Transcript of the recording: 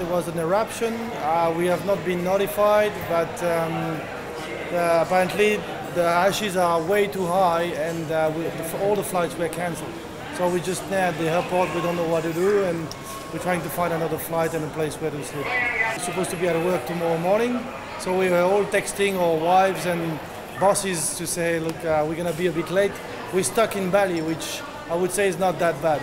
there was an eruption. We have not been notified, but apparently the ashes are way too high, and all the flights were cancelled. So we just at the airport, we don't know what to do, and we're trying to find another flight and a place where to sleep. We're supposed to be at work tomorrow morning, so we were all texting our wives and bosses to say, look, we're going to be a bit late. We're stuck in Bali, which I would say is not that bad.